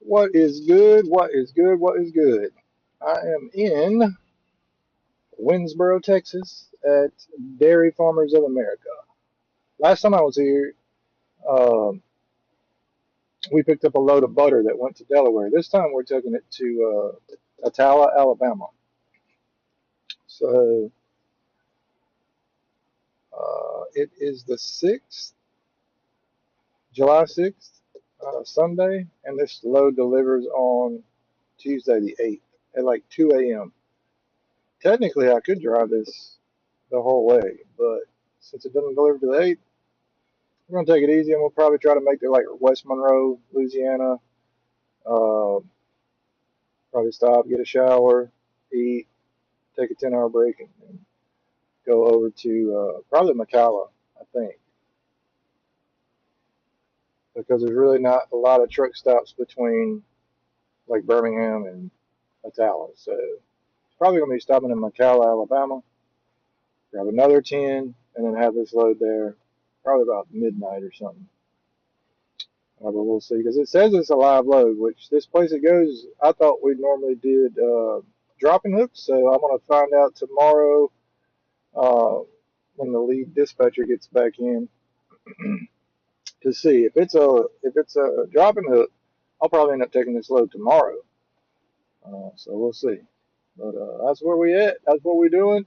What is good? What is good? What is good? I am in Winsboro, Texas at Dairy Farmers of America. Last time I was here, um, we picked up a load of butter that went to Delaware. This time we're taking it to Atala, Alabama. So it is the 6th, July 6th, Sunday, and this load delivers on Tuesday the 8th at like 2 a.m. Technically, I could drive this the whole way, but since it doesn't deliver to the 8th, we're gonna take it easy, and we'll probably try to make it like West Monroe, Louisiana. Uh, Probably stop, get a shower, eat, take a 10-hour break, and go over to probably McCalla, I think, because there's really not a lot of truck stops between like Birmingham and Atala. So probably gonna be stopping in McCalla, Alabama, grab another 10, and then have this load there probably about midnight or something. But we'll see, because it says it's a live load, which this place it goes, I thought we normally did dropping hooks, so I'm going to find out tomorrow uh, when the lead dispatcher gets back in to see if it's a dropping hook. I'll probably end up taking this load tomorrow, so we'll see. But that's where we at. That's what we're doing.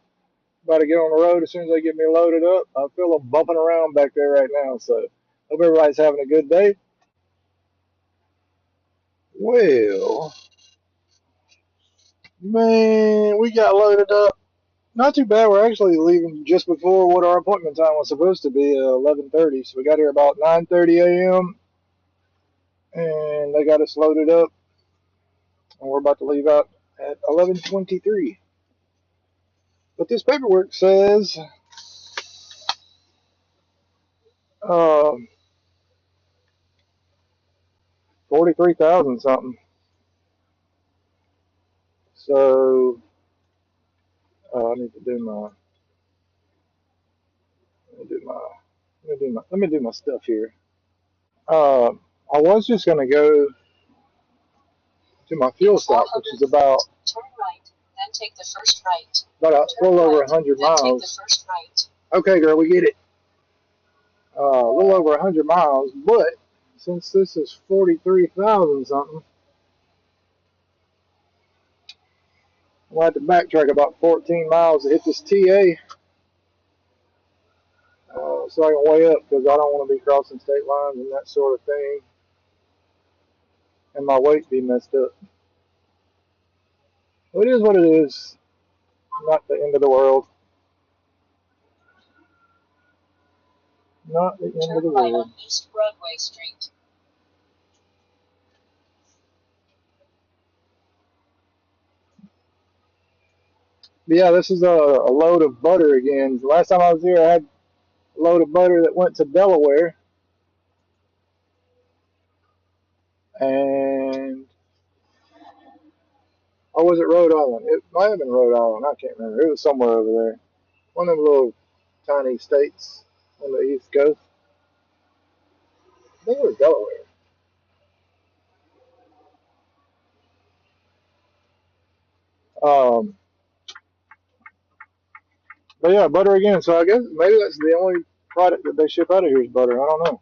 About to get on the road as soon as they get me loaded up. I feel them bumping around back there right now, so hope everybody's having a good day. Well, man, we got loaded up. Not too bad. We're actually leaving just before what our appointment time was supposed to be, 11:30. So we got here about 9:30 a.m. and they got us loaded up, and we're about to leave out at 11:23. But this paperwork says um, 43,000 something. So I need to do my let me do my let me do my stuff here. Uh, I was just gonna go to my fuel stop, which is about turn right, then take the first right. About a little over 100 miles. Take the first right. Okay, girl, we get it. A little over 100 miles, but since this is 43,000 something, we'll have to backtrack about 14 miles to hit this TA, so I can weigh up, because I don't want to be crossing state lines and that sort of thing, and my weight be messed up. Well, it is what it is. Not the end of the world. Not the end of the world. On East Broadway Street. But yeah, this is a load of butter again. Last time I was here, I had a load of butter that went to Delaware, and or was it Rhode Island? It might have been Rhode Island. I can't remember. It was somewhere over there. One of them little tiny states on the East Coast. I think it was Delaware. Um, but yeah, butter again. So I guess maybe that's the only product that they ship out of here is butter. I don't know.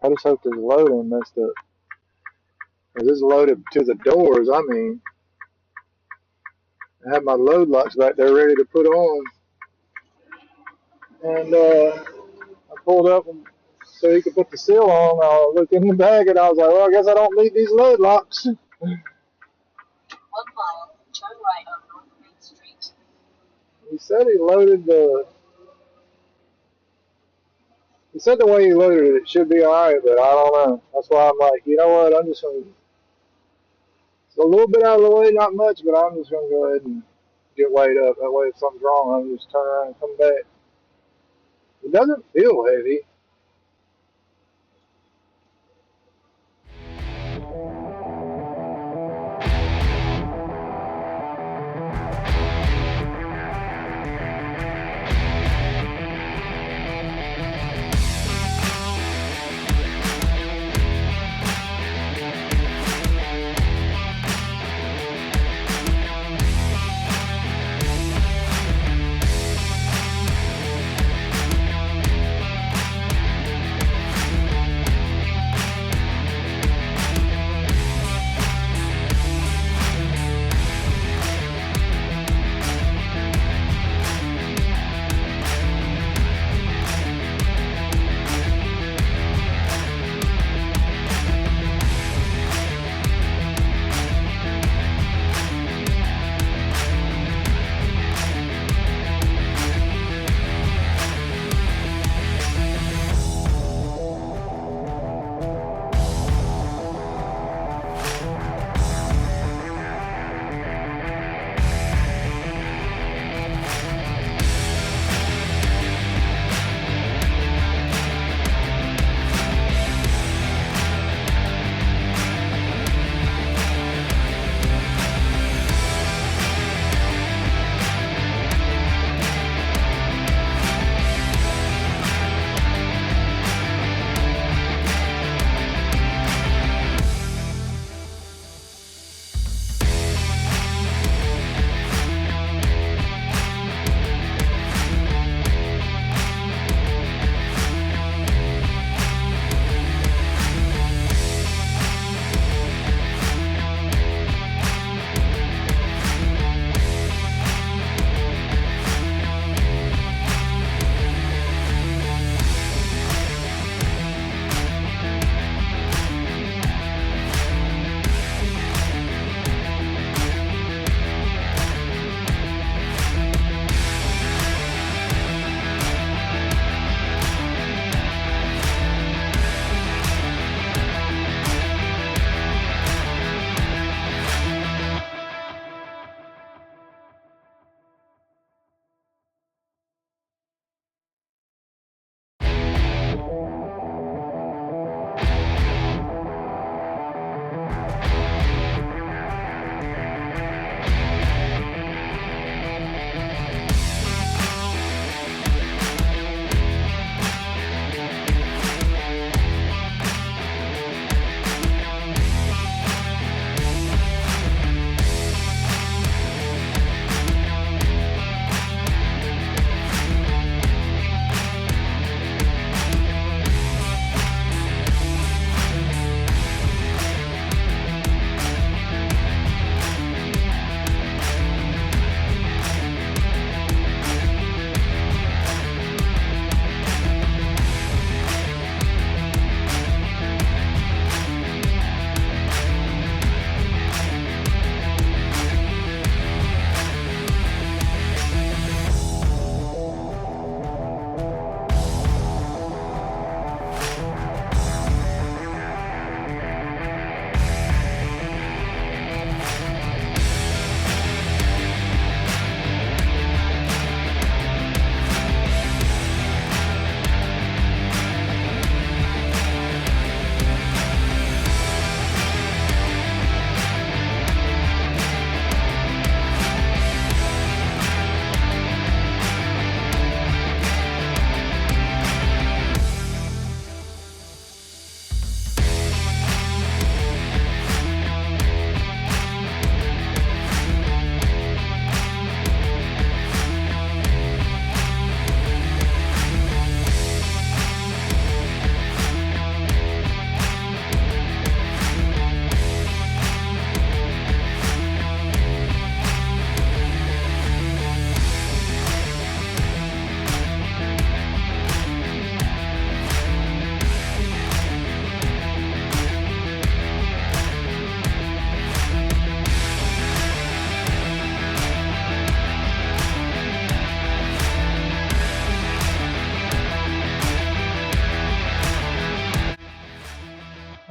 I just hope this load ain't messed up. This is loaded to the doors. I mean, I have my load locks back there ready to put on, and I pulled up so he could put the seal on. I looked in the bag and I was like, well, I guess I don't need these load locks. 1 mile, turn right on North Main Street. He said he loaded the. He said the way he loaded it, it should be alright, but I don't know. That's why I'm like, you know what? I'm just going to. It's a little bit out of the way, not much, but I'm just going to go ahead and get weighed up. That way, if something's wrong, I can just turn around and come back. It doesn't feel heavy.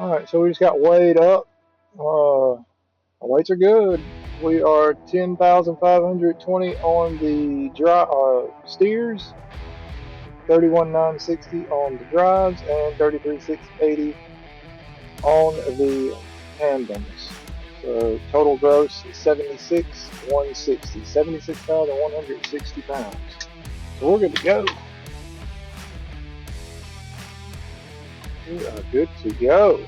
Alright, so we just got weighed up. Our weights are good. We are 10,520 on the steers, 31,960 on the drives, and 33,680 on the tandems. So total gross is 76,160, 76,160 pounds. So we're good to go. We are good to go.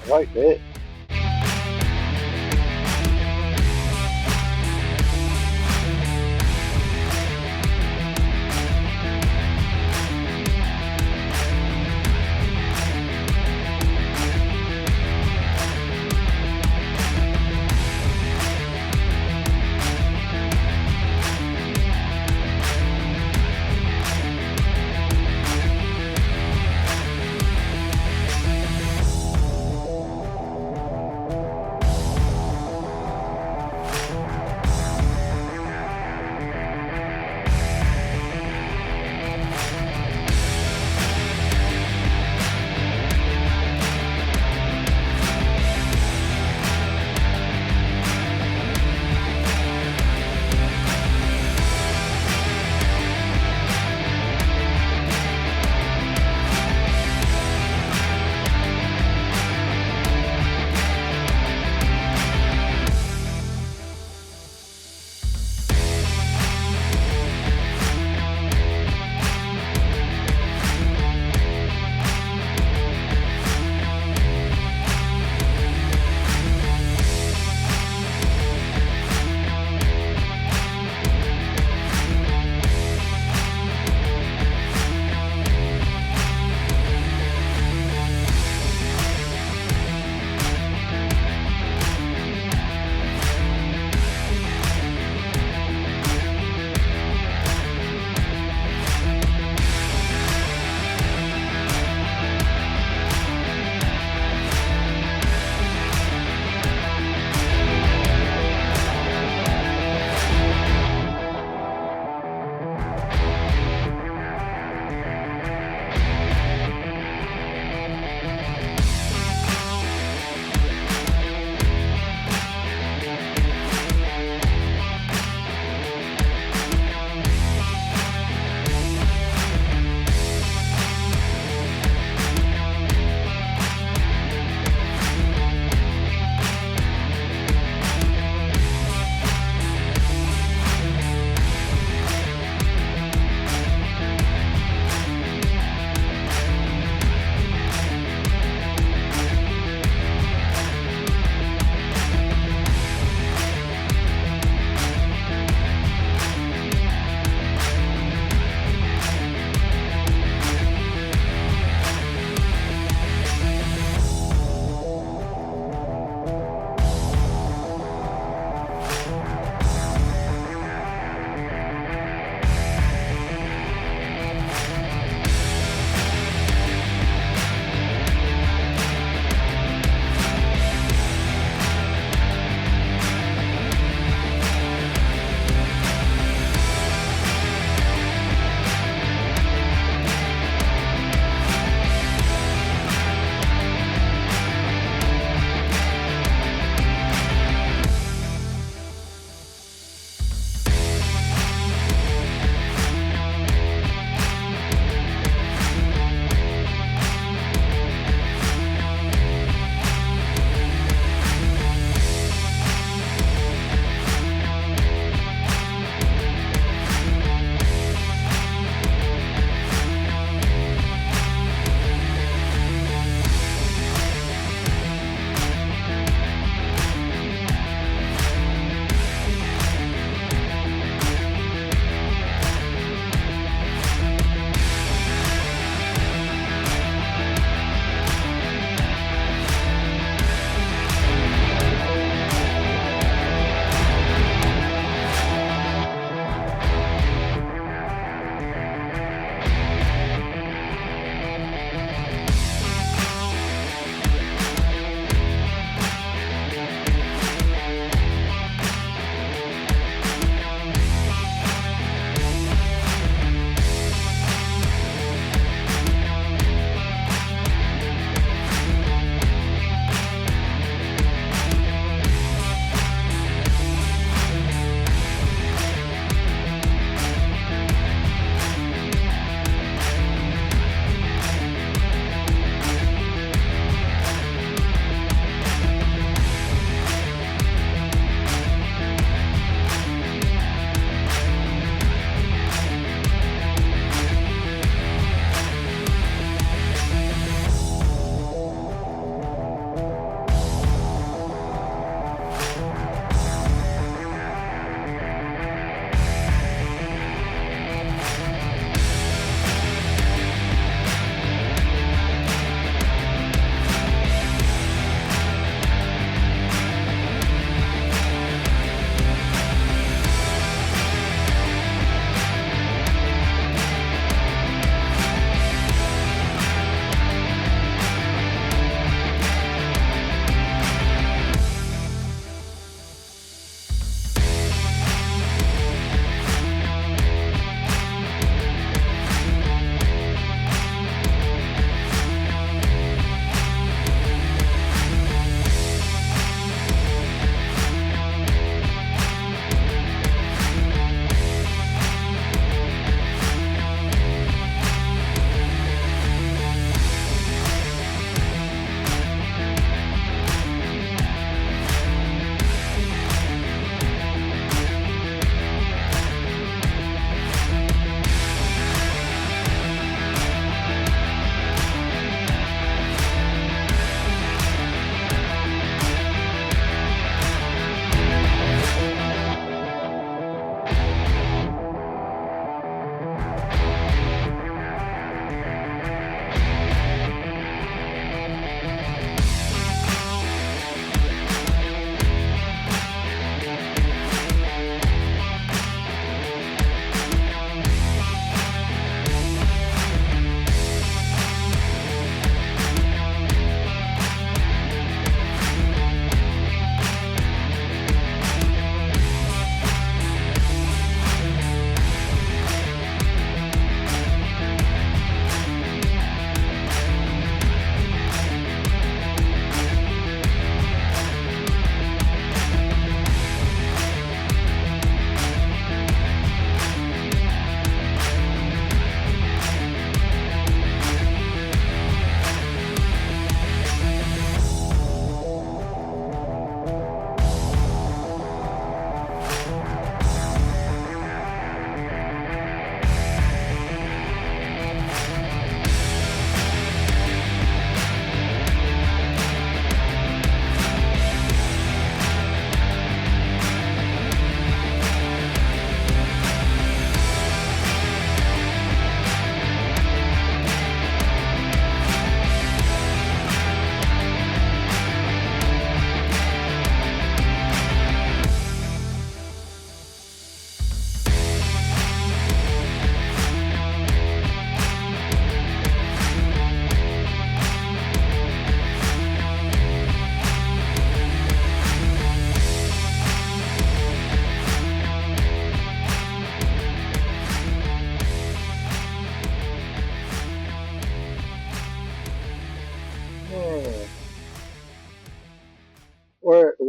I like that.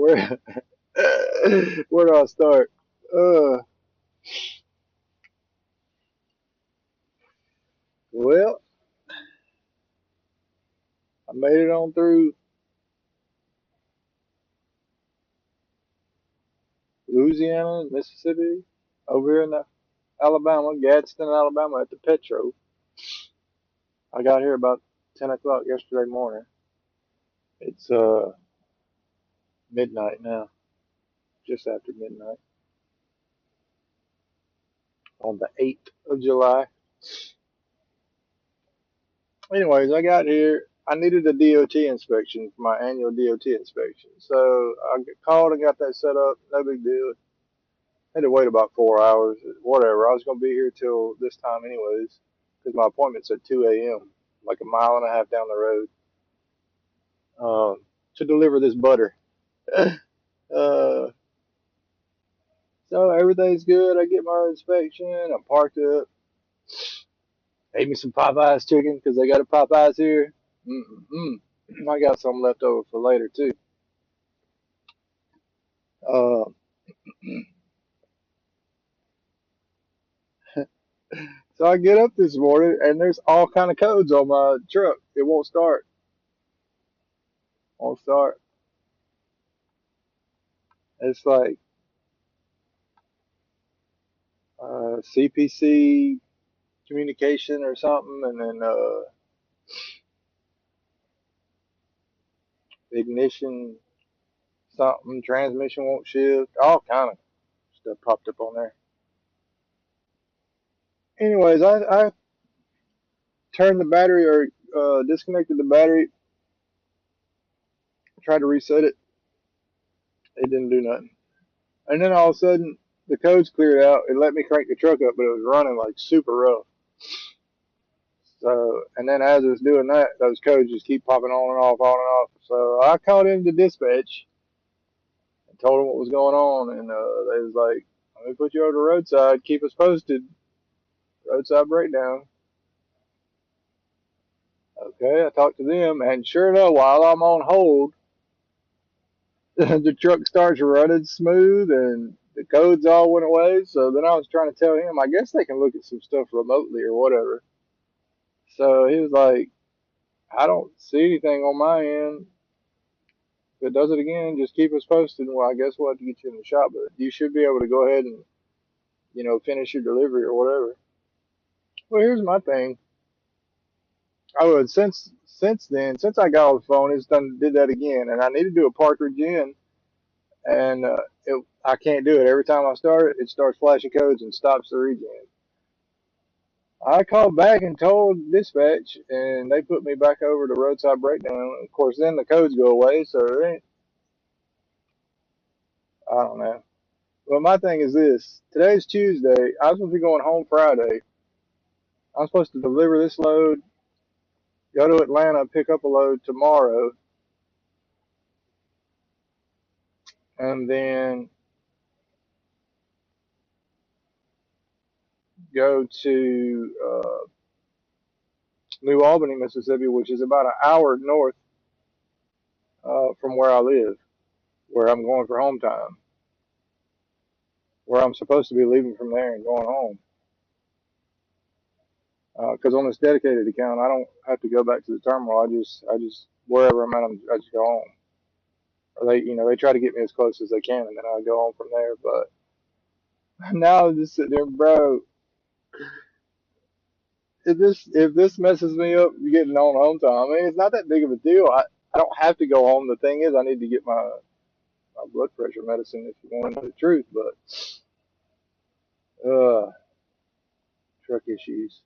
Where where do I start? Uh, well, I made it on through Louisiana, Mississippi, over here in Alabama, Gadsden, Alabama, at the Petro. I got here about 10 o'clock yesterday morning. It's midnight now, just after midnight on the 8th of July. Anyways, I got here. I needed a DOT inspection for my annual DOT inspection. So I called and got that set up. No big deal. Had to wait about 4 hours. Whatever. I was going to be here till this time anyways because my appointment's at 2 a.m., like a mile and a half down the road, to deliver this butter. uh, so everything's good. I get my inspection. I parked up. Ate me some Popeyes chicken because they got a Popeyes here. Mm-mm-mm. I got some left over for later too. Uh, so I get up this morning and there's all kind of codes on my truck. It won't start. Won't start. It's like CPC communication or something, and then ignition something, transmission won't shift. All kind of stuff popped up on there. Anyways, I turned the battery or disconnected the battery, tried to reset it. It didn't do nothing. And then all of a sudden, the codes cleared out. It let me crank the truck up, but it was running like super rough. So, and then as it's doing that, those codes just keep popping on and off, on and off. So I called into dispatch and told them what was going on, and they was like, "Let me put you over the roadside. Keep us posted. Roadside breakdown." Okay, I talked to them, and sure enough, while I'm on hold, the truck starts running smooth, and the codes all went away. So then I was trying to tell him, I guess they can look at some stuff remotely or whatever. So he was like, "I don't see anything on my end. If it does it again, just keep us posted. Well, I guess we'll have to get you in the shop, but you should be able to go ahead and, finish your delivery or whatever." Well, here's my thing. I would since then, since I got off the phone, it's did that again, and I need to do a park regen, and I can't do it. Every time I start it, it starts flashing codes and stops the regen. I called back and told dispatch, and they put me back over to roadside breakdown. Of course, then the codes go away, so there ain't, I don't know. Well, my thing is this. Today's Tuesday. I was supposed to be going home Friday. I'm supposed to deliver this load, go to Atlanta, pick up a load tomorrow, and then go to New Albany, Mississippi, which is about an hour north from where I live, where I'm going for home time, where I'm supposed to be leaving from there and going home. Because on this dedicated account, I don't have to go back to the terminal. I just wherever I'm at, I just go home. Or they try to get me as close as they can, and then I go home from there. But now I'm just sitting there, bro. If this messes me up getting on home time, I mean, it's not that big of a deal. I don't have to go home. The thing is, I need to get my blood pressure medicine if you want to know the truth. But truck issues,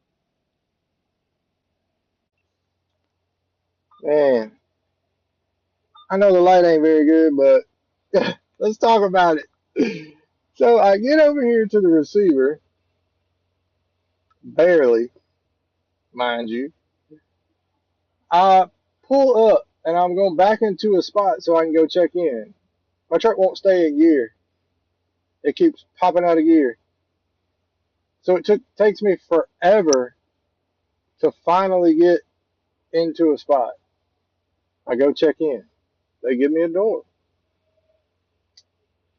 man. I know the light ain't very good, but let's talk about it. So I get over here to the receiver, barely, mind you. I pull up and I'm going back into a spot so I can go check in. My truck won't stay in gear. It keeps popping out of gear. So it takes me forever to finally get into a spot. I go check in. They give me a door.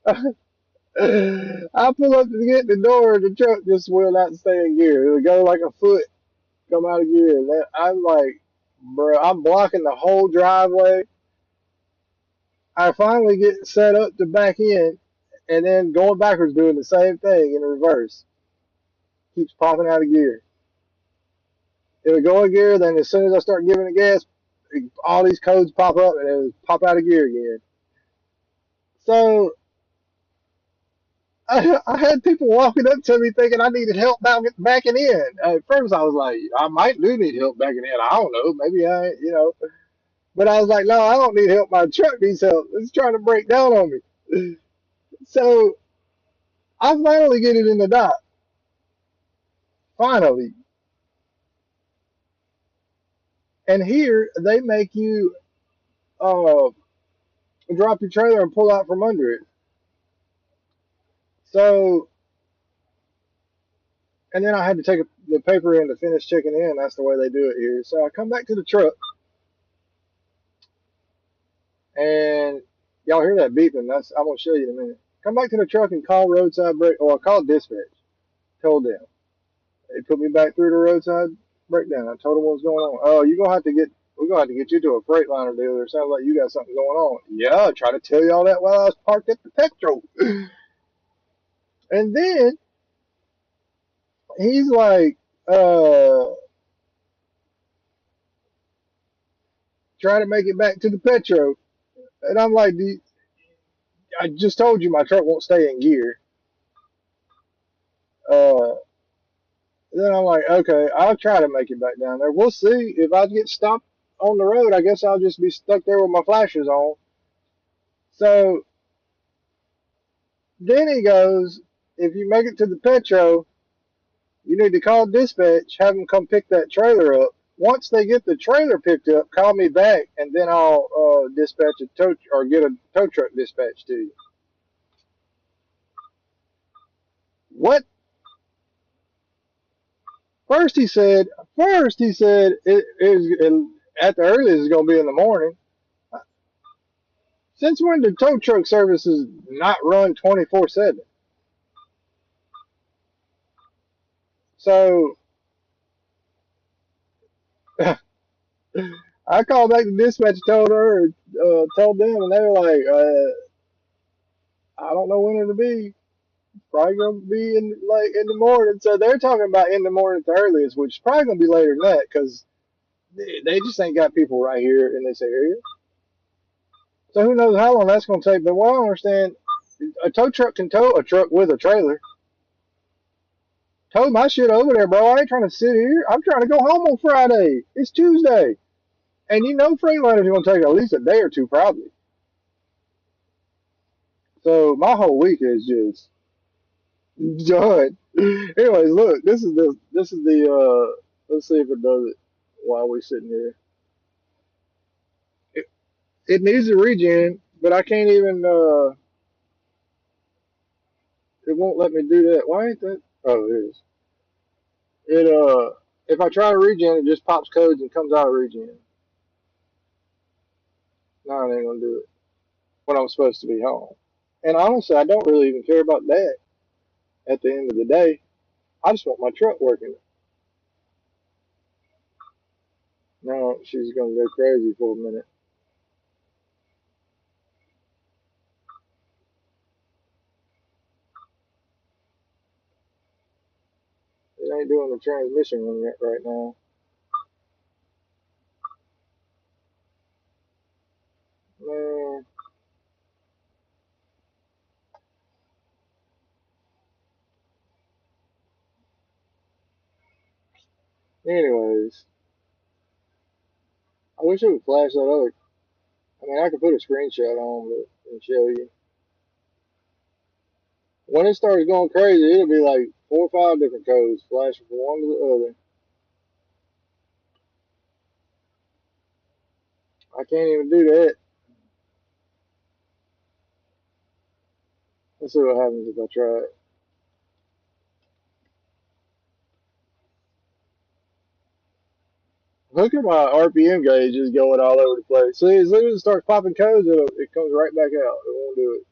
I pull up to get the door, the truck just will not stay in gear. It'll go like a foot, come out of gear. I'm like, bro, I'm blocking the whole driveway. I finally get set up to back in, and then going backwards doing the same thing in reverse. Keeps popping out of gear. It'll go in gear, then as soon as I start giving it gas, all these codes pop up and it'll pop out of gear again. So I had people walking up to me thinking I needed help backing in. At first, I was like, I might do need help backing in. I don't know. Maybe I. But I was like, no, I don't need help. My truck needs help. It's trying to break down on me. So I finally get it in the dock. Finally. And here, they make you uh, drop your trailer and pull out from under it. So, and then I had to take the paper in to finish checking in. That's the way they do it here. So I come back to the truck. And y'all hear that beeping? I'm gonna show you in a minute. Come back to the truck and call roadside break. Or I called dispatch. Told them. They put me back through the roadside breakdown. I told them what was going on. Oh, you gonna have to get. We're gonna have to get you to a Freightliner dealer. Sounds like you got something going on. Yeah, I tried to tell you all that while I was parked at the petrol. And then he's like, trying to make it back to the petro. And I'm like, I just told you my truck won't stay in gear. Uh, Then I'm like, okay, I'll try to make it back down there. We'll see. If I get stopped on the road, I guess I'll just be stuck there with my flashers on. So then he goes, if you make it to the Petro, you need to call dispatch, have them come pick that trailer up. Once they get the trailer picked up, call me back, and then I'll dispatch a tow or get a tow truck dispatched to you. What? First he said at the earliest it's gonna be in the morning. Since when do tow truck services not run 24/7? So I called back to dispatch, told them, and they were like, I don't know when it'll be. Probably gonna be in the morning. So they're talking about in the morning at the earliest, which is probably gonna be later than that because they just ain't got people right here in this area. So who knows how long that's gonna take? But what I don't understand, a tow truck can tow a truck with a trailer. Tow my shit over there, bro. I ain't trying to sit here. I'm trying to go home on Friday. It's Tuesday. And you know Freightliner's going to take at least a day or two, probably. So my whole week is just done. Anyways, look, let's see if it does it while we're sitting here. It, it needs a regen, but I can't even, it won't let me do that. Why ain't that? Oh, it is. If I try to regen, it just pops codes and comes out of regen. No, it ain't going to do it when I'm supposed to be home. And honestly, I don't really even care about that at the end of the day. I just want my truck working. No, she's gonna go crazy for a minute. It ain't doing the transmission one yet right now. Man, anyways, I wish it would flash that other. I mean, I could put a screenshot on and show you. When it starts going crazy, it'll be like 4 or 5 different codes flashing from one to the other. I can't even do that. Let's see what happens if I try it. Look at my RPM gauge is going all over the place. See, as soon as it starts popping codes, it comes right back out. It won't do it.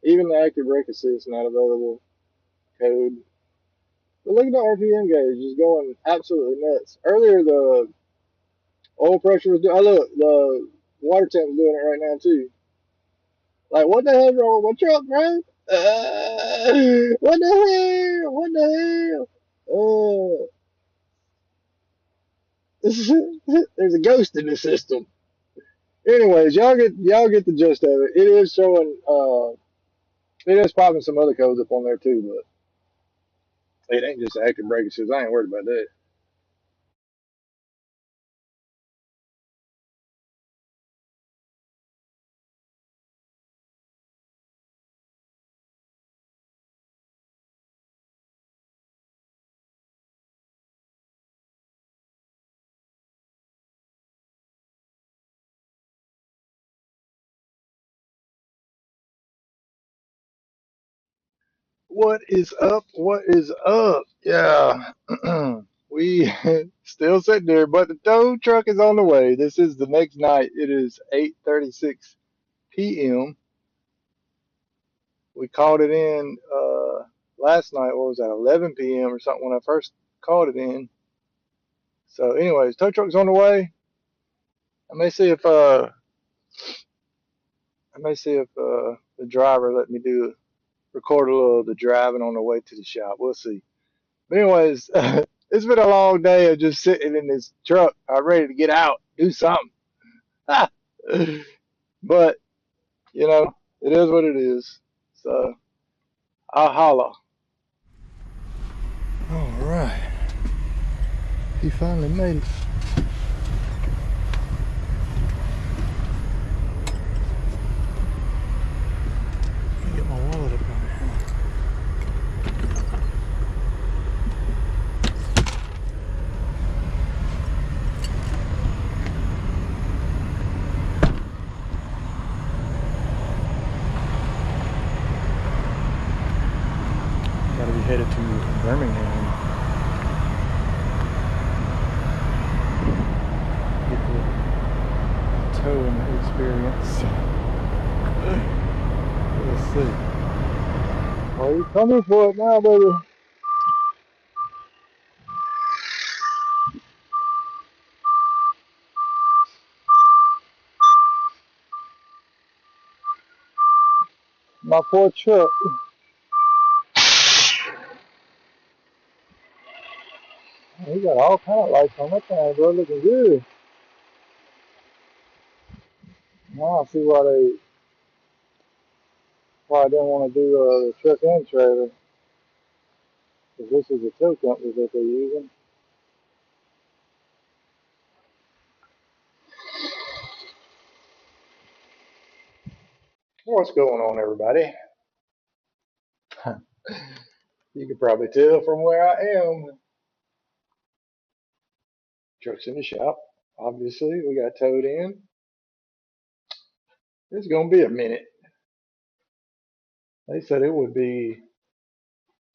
Even the active brake assist not available code. But look at the RPM gauge, just going absolutely nuts. Earlier the oil pressure was doing. Oh look, the water temp is doing it right now too. Like what the hell wrong with my truck, bro? What the hell? What the hell? There's a ghost in the system. Anyways, y'all get the gist of it. It is showing. It is popping some other codes up on there too, but it ain't just active brake assist. I ain't worried about that. What is up? What is up? Yeah. We still sitting there, but the tow truck is on the way. This is the next night. It is 8:36 p.m. We called it in last night. What was that? 11 p.m. or something when I first called it in. So, anyways, tow truck's on the way. I may see if the driver let me do record a little of the driving on the way to the shop. We'll see. But anyways, it's been a long day of just sitting in this truck. I'm ready to get out, do something. But it is what it is. So I'll holla. All right, he finally made it. Let me get my wallet up on here. Gotta be headed to Birmingham. Get the towing experience. Let's see. Are you coming for it now, baby? My poor truck. He got all kind of lights on that thing, bro. Looking good. Now I see why I didn't want to do the truck and trailer. Because this is the tow company that they're using. What's going on, everybody? You can probably tell from where I am. Truck's in the shop. Obviously, we got towed in. It's gonna be a minute. They said it would be.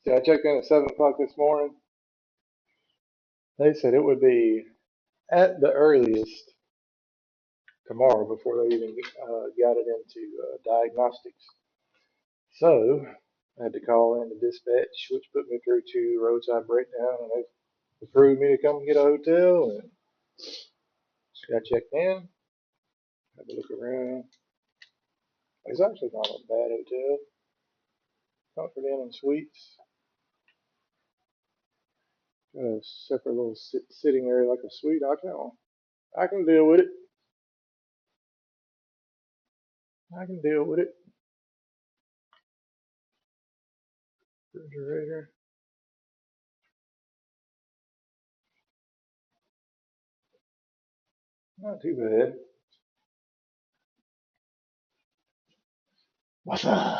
See, I checked in at 7 o'clock this morning. They said it would be at the earliest tomorrow before they even got it into diagnostics. So I had to call in the dispatch, which put me through to roadside breakdown, and they approved me to come get a hotel. And just got checked in. Had to look around. It's actually not a bad hotel. Comfort Inn and Suites. Got a separate little sitting area like a suite. I can deal with it. I can deal with it. Refrigerator. Not too bad. What's up?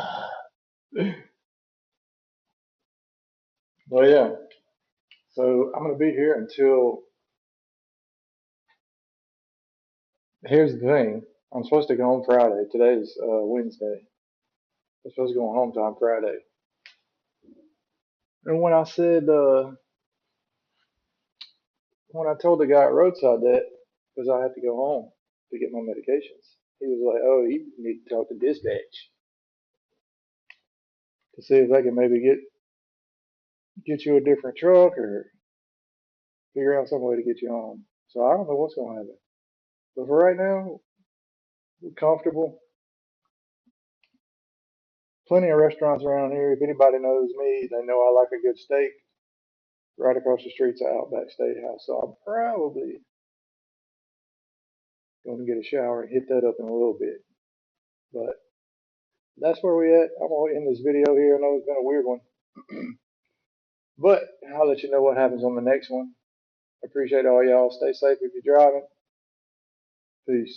Well, yeah. So I'm gonna be here until. Here's the thing. I'm supposed to go home Friday. Today's Wednesday. I'm supposed to go home time Friday. And when I told the guy at roadside that, because I had to go home to get my medications, he was like, "Oh, you need to talk to dispatch." to see if they can maybe get you a different truck or figure out some way to get you home. So I don't know what's gonna happen. But for right now, we're comfortable. Plenty of restaurants around here. If anybody knows me, they know I like a good steak. Right across the street's an Outback Steakhouse, so I'm probably going to get a shower and hit that up in a little bit. But that's where we at. I'm gonna end this video here. I know it's been a weird one, but I'll let you know what happens on the next one. I appreciate all y'all. Stay safe if you're driving. Peace.